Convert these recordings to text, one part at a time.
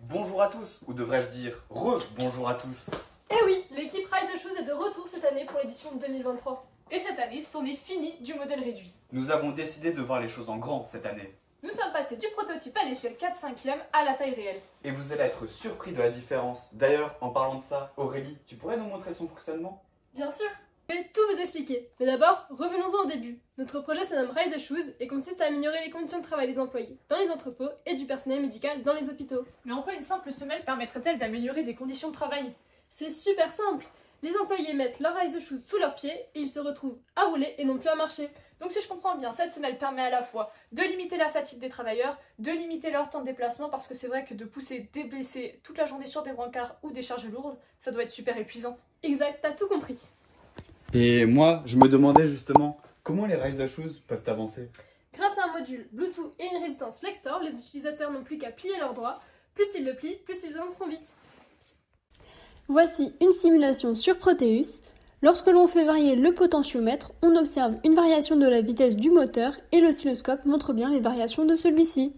Bonjour à tous, ou devrais-je dire re-bonjour à tous. Eh oui, l'équipe Rise the Shoes est de retour cette année pour l'édition 2023. Et cette année, c'en est fini du modèle réduit. Nous avons décidé de voir les choses en grand cette année. Nous sommes passés du prototype à l'échelle 4/5e à la taille réelle. Et vous allez être surpris de la différence. D'ailleurs, en parlant de ça, Aurélie, tu pourrais nous montrer son fonctionnement? Bien sûr, je vais tout vous expliquer. Mais d'abord, revenons-en au début. Notre projet se nomme Rise the Shoes et consiste à améliorer les conditions de travail des employés dans les entrepôts et du personnel médical dans les hôpitaux. Mais en quoi une simple semelle permettrait-elle d'améliorer des conditions de travail? C'est super simple. Les employés mettent leur Rise the Shoes sous leurs pieds et ils se retrouvent à rouler et non plus à marcher. Donc si je comprends bien, cette semelle permet à la fois de limiter la fatigue des travailleurs, de limiter leur temps de déplacement, parce que c'est vrai que de pousser des blessés toute la journée sur des brancards ou des charges lourdes, ça doit être super épuisant. Exact, t'as tout compris. Et moi, je me demandais justement, comment les Rise the Shoes peuvent avancer? Grâce à un module Bluetooth et une résistance Flextor, les utilisateurs n'ont plus qu'à plier leurs doigts. Plus ils le plient, plus ils avanceront vite. Voici une simulation sur Proteus. Lorsque l'on fait varier le potentiomètre, on observe une variation de la vitesse du moteur et l'oscilloscope montre bien les variations de celui-ci.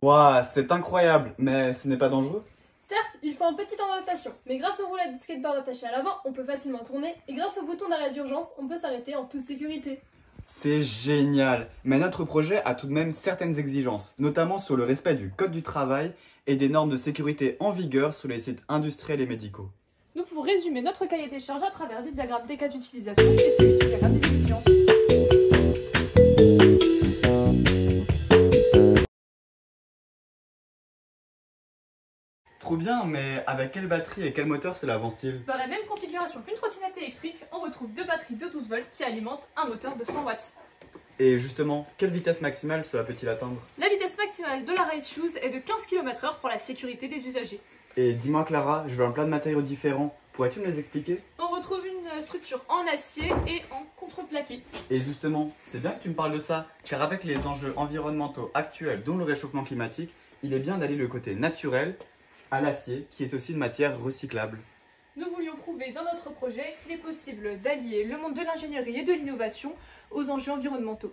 Waouh, c'est incroyable, mais ce n'est pas dangereux? Certes, il faut un petit temps d'adaptation, mais grâce aux roulettes de skateboard attachées à l'avant, on peut facilement tourner et grâce au bouton d'arrêt d'urgence, on peut s'arrêter en toute sécurité. C'est génial, mais notre projet a tout de même certaines exigences, notamment sur le respect du code du travail et des normes de sécurité en vigueur sur les sites industriels et médicaux. Nous pouvons résumer notre cahier des charges à travers des diagrammes des cas d'utilisation et celui du diagramme des exigences. Trop bien, mais avec quelle batterie et quel moteur cela avance-t-il? Dans la même configuration qu'une trottinette électrique, on retrouve deux batteries de 12 volts qui alimentent un moteur de 100 watts. Et justement, quelle vitesse maximale cela peut-il atteindre? La vitesse maximale de la Rise Shoes est de 15 km/h pour la sécurité des usagers. Et dis-moi Clara, je veux un plein de matériaux différents, pourrais-tu me les expliquer? On retrouve une structure en acier et en contreplaqué. Et justement, c'est bien que tu me parles de ça, car avec les enjeux environnementaux actuels, dont le réchauffement climatique, il est bien d'aller le côté naturel à l'acier, qui est aussi une matière recyclable. Nous voulions prouver dans notre projet qu'il est possible d'allier le monde de l'ingénierie et de l'innovation aux enjeux environnementaux.